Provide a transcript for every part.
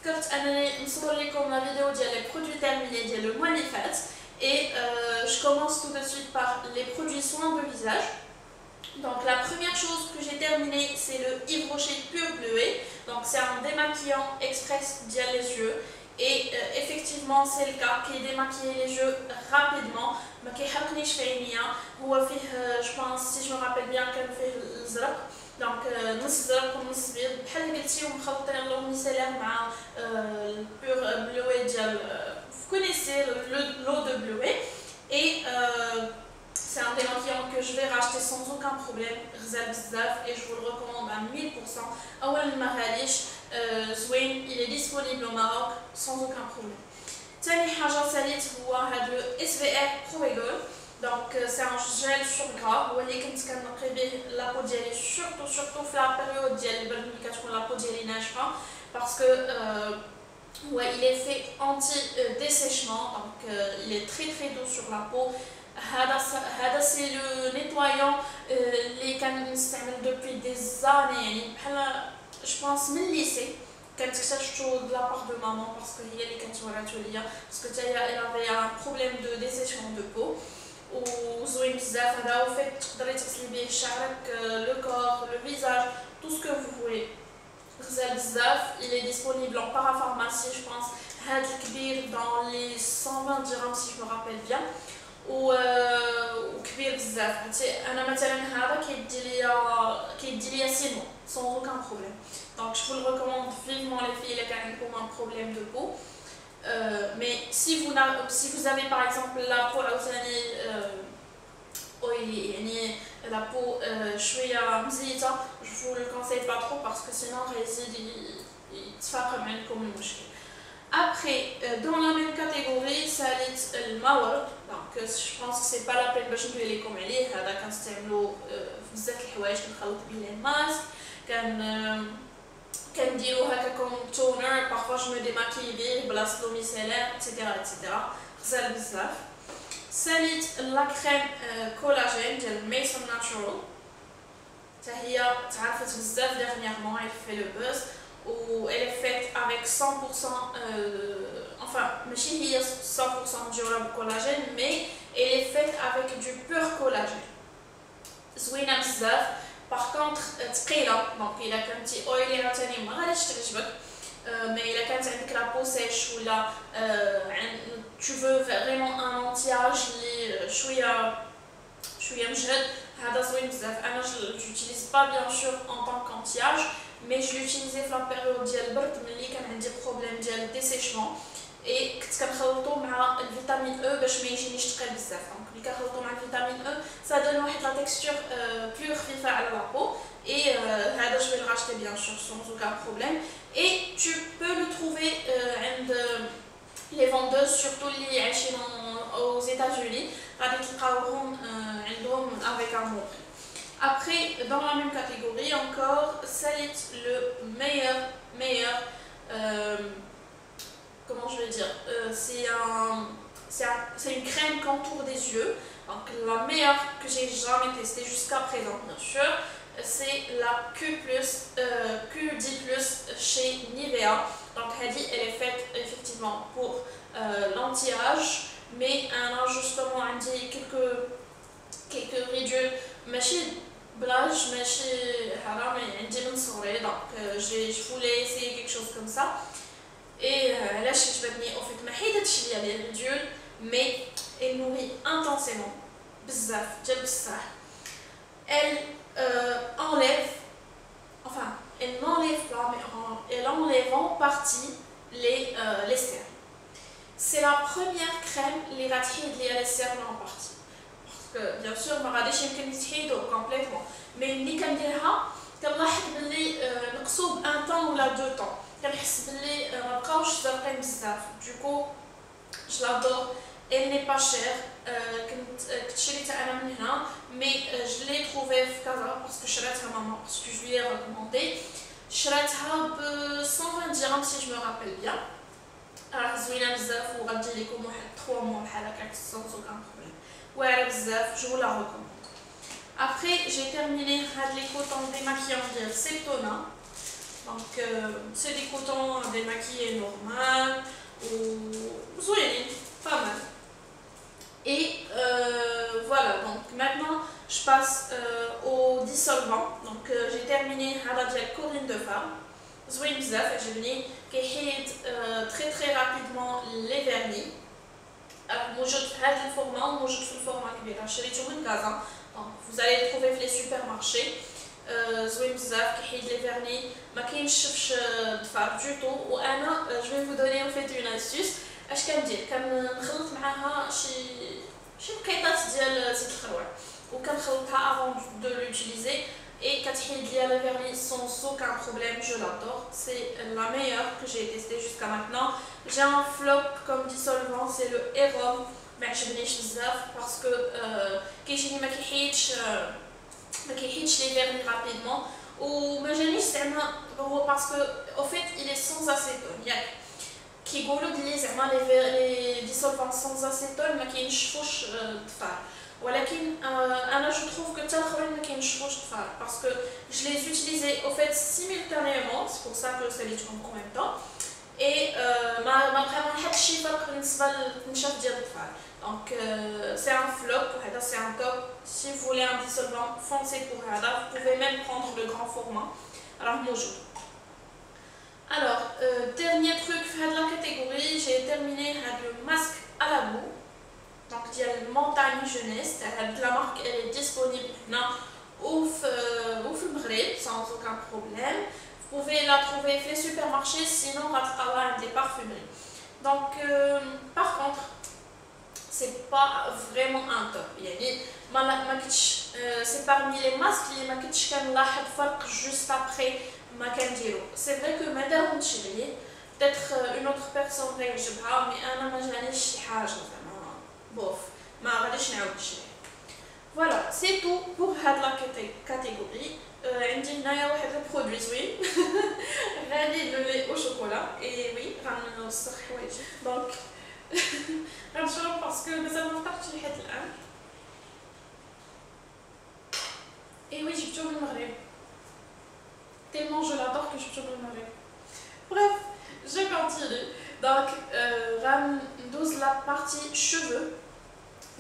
فكرت انني نصور لكم لا فيديو ديال لي برودوي terminés ديال le mois اللي فات et je commence tout de suite par les produits soins de visage. Donc la première chose que j'ai terminée, c'est le Yves Rocher Pur Bleuet. Donc c'est un démaquillant express dial les yeux et effectivement c'est le cas qui démaquille les yeux rapidement. ما كيحرقنيش في عينيا. هو فيه je pense si je me rappelle bien كان فيه الازرق. Donc نص زرق ونص بيض بحال قلتي ومخلطين لو ميسيلير مع البور بلوي ديال vous connaissez l'eau de bleuet et c'est un démaquillant que je vais racheter sans aucun problème غزال بزاف et je vous le recommande à 1000%. أولا ما غاليش زوين, il est disponible au Maroc sans aucun problème. ثاني حاجة ساليت هو هاد لو SVR Pro-Égol. Donc c'est un gel sur gras هو اللي كنت كنقي به لابو ديالي surtout في لا بيريود ديال البرد ملي كتكون لابو ديالي ناشفه parce que ouais, il est fait anti-dessèchement, donc il est très doux sur la peau. C'est le nettoyant اللي كنستعمل depuis des années, يعني بحال je pense من الليسي كنت اكتشفتو de la part de maman parce que هي اللي كانت وراتو ليا parce que elle avait un problème de dessèchement de peau. وزوين بزاف هذا وفيت تقدري تغسلي به شعرك, le corps, le visage, tout ce que vous voulez. غزال بزاف, il est disponible en parapharmacie je pense. هاد الكبير dans les 120 dirhams si je me rappelle bien. وكبير بزاف. انا مثلا هذا كيدي ليا 6 mois sans aucun problème. Donc je vous le recommande vivement les filles اللي كان عندكم un problème de peau. Mais si vous avez par exemple la peau يعني la peau شويه مزيته, je vous le conseille pas trop parce que sinon الريزيد يتفاقم عندكم المشكل. Après, dans la même catégorie, ساليت الماورد. Donc je pense que c'est pas la peine باش ندوي لكم عليه. هذا كنستعملو في بزاف الحوايج, كنخلط به لي ماسك, كنديرو هكا كوم تونر, parfois je me démaquille به بلاصه لو ميسيلير etc. غزال بزاف. ساليت لا كريم كولاجين ديال ميسون ناتشورال. حتى هي تعرفت بزاف dernièrement, elle fait le buzz ou elle est faite avec 100% enfin ماشي هي 100% durable collagène mais elle est faite avec du pur collagène. زوينه بزاف. par contre ثقيله, دونك الا كنتي اويلي عاوتاني ما غاديش تعجبك. mais الا كانت عندك لا بو سيش ولا tu veux vraiment un anti-âge اللي شويه مجهد, هذا زوين بزاف. انا j'utilise pas bien sûr en tant qu'anti-âge mais je l'utilisais في لا بيريود ديال البرد ملي كان عندي بروبليم ديال ديسيشمون et كنت كنخلطو مع الفيتامين او باش ما يجينيش ثقيل بزاف. دونك ملي كنخلطو مع الفيتامين او ça donne واحد لا تيكستور بلو خفيفه على لا بو et هذا je vais le racheter bien sûr sans aucun problème. et tu peux le trouver عند les vendeuses surtout اللي عايشين aux États-Unis, غادي تلقاوهم عندهم avec un bon prix. Après, dans la même catégorie encore, salit le meilleur comment je vais dire, c'est une crème contour des yeux. Donc la meilleure que j'ai jamais testée jusqu'à présent bien sûr, c'est la Q10 Plus chez Nivea. Donc elle est faite effectivement pour l'anti-âge, mais un ajustement عندي quelques ridules ماشي بلاج ماشي حرام, عندي من صغري. donc je voulais essayer quelque chose comme ça. et علاش عجبتني au fait ما حيدتش ليا لي ridules mais elle nourrit intensément بزاف ديال بصح. elle enlève, enfin elle n'enlève pas mais elle enlève en partie les cernes. c'est la première crème اللي غتحيد ليا les cernes en partie. بيان سور ما غاديش يمكن يتحيدو كومبليتوم, مي ملي كنديرها كنلاحظ بلي نقصو بان طون ولا دو طون, كنحس بلي ما بقاوش زرقين بزاف. دوكو جو لادور. elle n'est pas chère. كنت شريتها انا من هنا مي je l'ai trouvée في كازا باسكو شريتها ماما باسكو je lui ai recommandé. شريتها ب 120 dirhams si je me rappelle bien. زوينه بزاف وغتجي لكم واحد 3 mois بحال هكاك sans aucun problème. واعره بزاف, je vous la recommande. Après j'ai terminé هاد لي كوطون démaquillants ديال سيلتونا. Donc c'est des cotons démaquillés normal ou زوينين, pas mal. Et voilà, donc maintenant je passe au dissolvant. Donc j'ai terminé avec la colline de femme. زوين بزاف عجبني كيحيد très très rapidement les vernis. موجود في هذا الفورما وموجود في الفورما كبيره شريته من كازا. Vous allez le trouver في les supermarchés. زوين بزاف كيحيد لي فيرني ما كينشفش الضفار دو طو. وانا جو في فو دوني ان فيت اون استيس اش كندير كنخلط معاها شي بقيطات ديال زيت الخروع وكنخلطها افون دو لوتيليزي et كتحيد ليا لي فيرني sans aucun problème. Je l'adore, c'est la meilleure que j'ai testée jusqu'à maintenant. J'ai un flop comme dissolvant, c'est le Erom. ما عجبنيش بزاف باسكو كيجيني ما كيحيدش لي فيرني رابيدمون وما جانيش زعما هو باسكو او فيت il est sans acétone ياك كيقولوا بلي زعما لي ديسولفون sans acétone ما كينشفوش الضفار ولكن انا جو تروف كو حتى الاخرين ما كينشفوش الضفار باسكو je les utilisais au fait simultanément, c'est pour ça que ساليتهم en même temps et ما بقى ما حدش شي فرق بالنسبه للتنشاف ديال الضفار. Donc c'est un flop, c'est un top. Si vous voulez un dissolvant, foncez pour Hada. Vous pouvez même prendre le grand format. Alors bonjour. Alors dernier truc de la catégorie, j'ai terminé le masque à la boue. Donc il y a le montagne jeunesse. La marque elle est disponible maintenant au Maghreb sans aucun problème. Vous pouvez la trouver dans les supermarchés, sinon à des parfumeries. Donc par contre c'est pas vraiment un top. C'est parmi les masques اللي ما كنتش كنلاحظ فرق juste après ما كنديرو. C'est vrai que ما داومتش عليه. Peut-être une autre personne غيعجبها mais انا ما جانيش شي حاجه زعما بوف ما غاديش نعاود نشري. Voilà, c'est tout pour هاد لا catégorie. عندي هنايا واحد البرودوي زوين غادي لو لي او شوكولا اي وي غنوسخ حوايجي دونك غنشرب باسكو مازال ما فطرتش لحد الان. اي وي جبتو من المغرب tellement je l'adore que جبتو من المغرب. Bref, je continue. Donc غندوز la partie cheveux.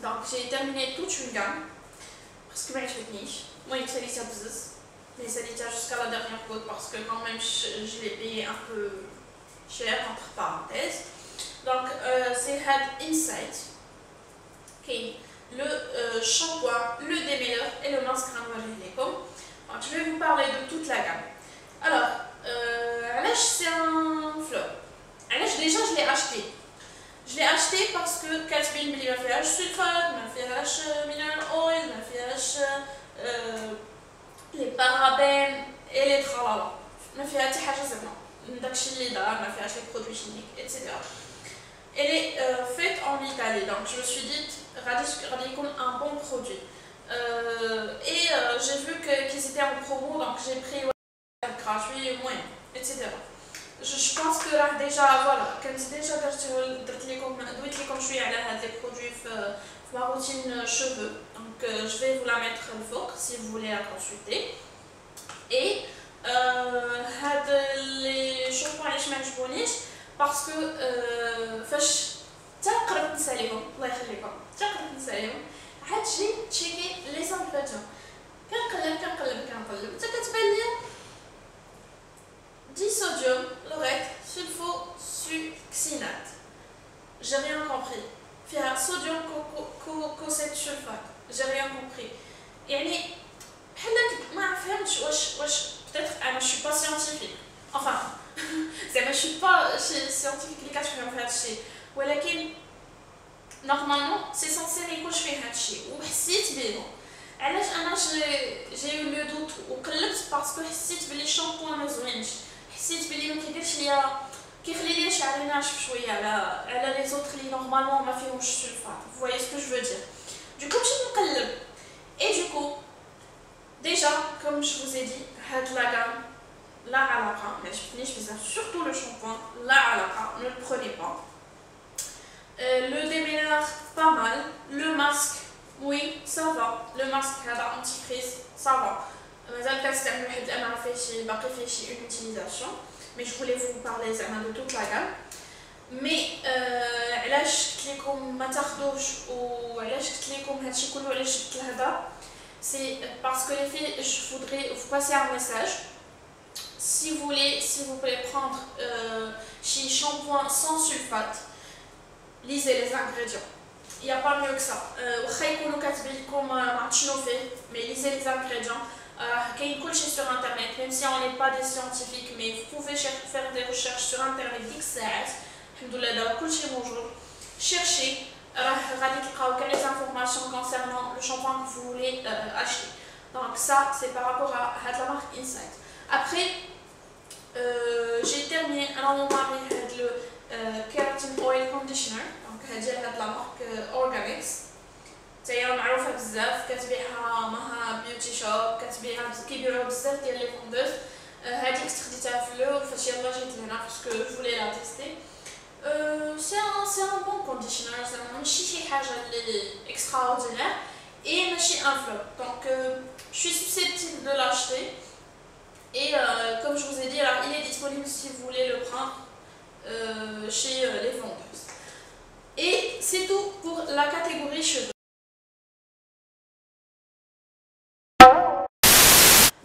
Donc j'ai terminé toute une gamme parce que ما عجبتنيش. المهم ساليتها بزز mais ساليتها jusqu'à la dernière goutte parce que quand même je l'ai payé un peu cher entre parenthèses. Donc c'est Had Insight qui le shampoing, le démêleur et le masque Ranwajelekom. Donc je vais vous parler de toute la gamme. Alors Alèche c'est un flop. Alèche déjà je l'ai acheté. Je l'ai acheté parce que كاتبين بلي ما فيهاش sulfate, ما فيهاش mineral oil, ما فيهاش les parabènes et les tralala. ما فيها حتى حاجه زعما داكشي اللي دار ما فيهاش les produits chimiques etc. Elle est faite en Italie, donc je me suis dit Radicon un bon produit. Et j'ai vu qu'ils étaient en promo, donc j'ai pris gratuit, moyen, etc. Je pense que là déjà, voilà, comme c'est déjà comme je suis allée à des produits ma routine cheveux, donc je vais vous la mettre en fork si vous voulez la consulter. Et les shampoings les m'ajbounich parce que فاش تقرب نساليهم الله يخليكم تقرب نساليهم عاد جي تشيكي لي سامبلاتهم كنقلب حتى كتبان ليا disodium laurette sulfosuccinate. J'ai rien compris. فيها sodium coset sulfate. J'ai rien compris. يعني بحال ما فهمتش واش peut-être انا je suis pas scientifique. Enfin زعما je suis pas scientifique اللي كتفهم في هادشي ولكن نورمالمون سي سونسي ما يكونش فيه هادشي وحسيت بيهم. علاش انا جي لو دوت وقلبت باسكو حسيت بلي الشامبوان ما زوينش حسيت بلي ما كيديرش ليا كيخلي ليا شعري ناشف شويه على لي زوتر اللي نورمالمون ما فيهمش سلفات. Vous voyez ce que je veux dire. Du coup مشيت نقلب et du coup déjà comme je vous ai dit هاد la gamme la علاقه ما عجبتنيش بزاف surtout le shampoing la علاقه ne le prenez pas. Le démêleur pas mal, le masque oui ça va, le masque هذا anti-frizz ça va. مازال كنستعمل واحد الانواع باقي فيه شي اون utilisation mais je voulais vous parler زعما de toute la gamme mais علاش قلت لكم ما تاخذوش وعلاش قلت لكم هادشي كله علاش جبت الهضره c'est parce que les filles je voudrais vous passer un message si vous voulez prendre chez shampoing sans sulfate lisez les ingrédients il n'y a pas mieux que ça واخا يكونوا كاتبين لكم ما عرفتش شنو فيه mais lisez les ingrédients كاين كلشي sur internet même si on n'est pas des scientifiques mais vous pouvez faire des recherches sur internet ديك الساعات الحمد لله دابا كلشي موجود cherchez راه غادي تلقاو كاع les informations concernant le shampoing que vous voulez acheter donc ça c'est par rapport à la marque Insight après j'ai terminé انا وماري هاد le keratin oil conditioner donc هادي هاد la marque Organics هي معروفه بزاف كتبيعها مها بيوتي شوب كيبيعوها بزاف ديال لي فوندوز هذيك استخديتها في اللور فاش يلاه جيت لهنا باسكو جو فولي لا تيستي سي ان بون كونديشنر زعما ماشي شي حاجه اللي اكستراوردينير اي ماشي ان فلوب دونك je suis susceptible de l'acheter et comme je vous ai dit alors il est disponible si vous voulez le prendre chez les vendeuses et c'est tout pour la catégorie cheveux.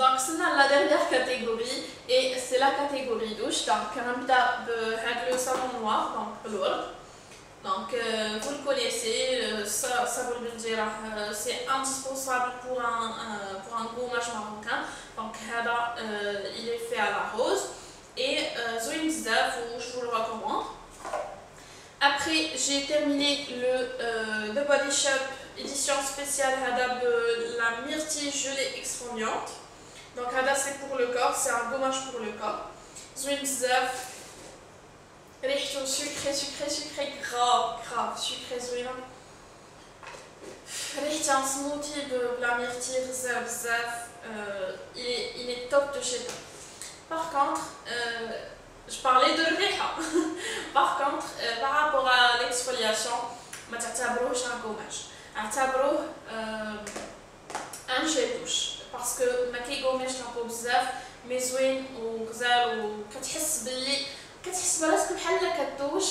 Donc c'est la dernière catégorie et c'est la catégorie douche. Donc on a le savon noir, donc l'or. Donc vous le connaissez, ça vous le dire, c'est indispensable pour un gommage marocain. Donc il est fait à la rose et Zoïn Bzaf, je vous le recommande. Après j'ai terminé le Body Shop édition spéciale de la myrtille gelée exfoliante. Donc هذا c'est pour le corps, c'est un gommage pour le corps. زوين بزاف ريحته sucré grave sucré زوينه ريحته un smoothie de la myrtille بزاف il est top de chez toi. Par contre je parlais de الريحه par contre par rapport à l'exfoliation ما تعتبروهش un gommage اعتبروه un gel douche parce que ما كيقومش لابو بزاف مي زوين وغزال وكتحس براسك بحال كدوش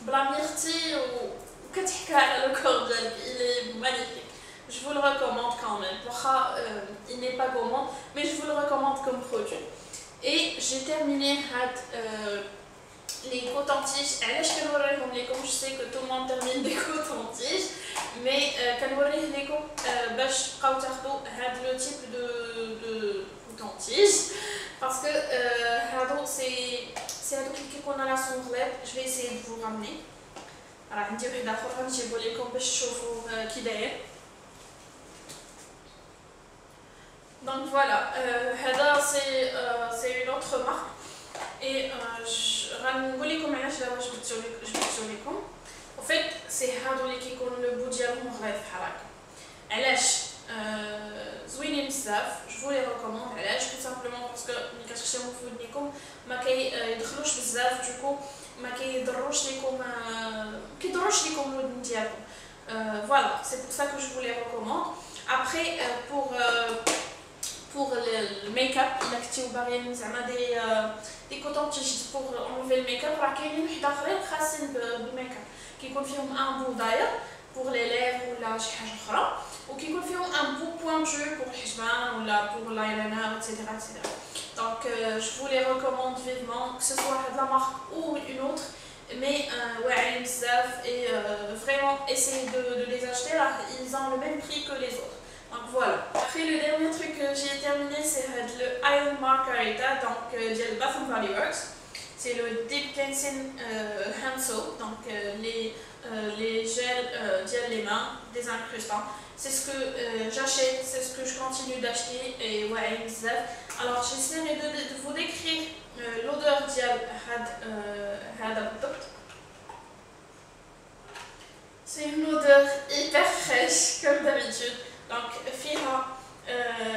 بلا ميرتي وكتحكى على لو كور ديالك il est magnifique. Je vous le recommande quand même. Il n'est pas gourmand mais je vous le recommande comme produit. Et j'ai terminé les cotons-tiges. علاش كنوريهم لكم je sais que tout le monde termine des cotons-tiges mais كنوريه لكم باش تبقاو تاخذوا هاد لو تيب دو cotons-tiges parce que هادو سي هادوك اللي كيكونوا على سونغليط. je vais essayer de vous ramener. راه عندي واحد اخر غنجيبو لكم باش تشوفوا كي داير. Donc voilà, c'est une autre marque et غنقولكم علاش دابا جبدتو لكم. En fait c'est هادو اللي كيكون لو بو ديالهم غليظ بحال هكا. علاش زوينين بزاف. je vous les recommande. علاش tout simplement parce que ملي كتخشيهم في ودنيكم ما كيدخلوش بزاف دوكو ما كيضروش لكم الودن ديالكم. Voilà, c'est pour ça que je vous les recommande. Après pour le make-up il a باغيين زعما دي cotons-tiges pour enlever le make-up راه كاينين وحده اخرين خاصين بالميك اب كيكون فيهم ان بو داير pour les lèvres ولا شي حاجه اخرى وكيكون فيهم ان بو pointu pour الحجبان ولا pour l'eyeliner etc. Donc je vous les recommande vivement que ce soit de la marque ou une autre mais واعرين بزاف et vraiment essayez de les acheter là, ils ont le même prix que les autres. Donc voilà. Après le dernier truc que j'ai terminé c'est le Iron Margarita donc de Bath and Body Works. C'est le Deep Cleansing Hand Soap donc les gels les mains désincrustants. C'est ce que j'achète, c'est ce que je continue d'acheter et ouais بزاف. Alors j'essaierai de vous décrire l'odeur ديال هذا بالضبط. C'est une odeur hyper fraîche comme d'habitude. Donc فيها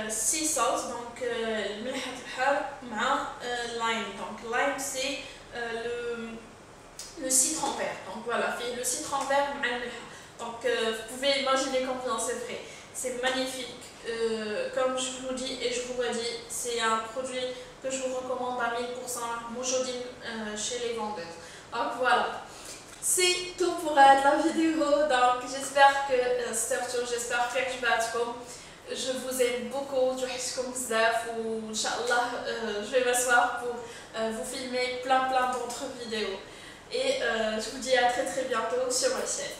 sea salt donc ملح البحر مع lime. Donc lime c'est le citron vert. Donc voilà, fait le citron vert مع الملح. Donc vous pouvez imaginer combien c'est frais. c'est magnifique. Comme je vous dis et je vous redis, c'est un produit que je vous recommande à 1000% aujourd'hui chez les vendeurs. Donc voilà, c'est tout pour la vidéo. Donc j'espère que j'espère que je vous aime beaucoup, je vais m'asseoir pour vous filmer plein d'autres vidéos. Et je vous dis à très bientôt sur ma chaîne.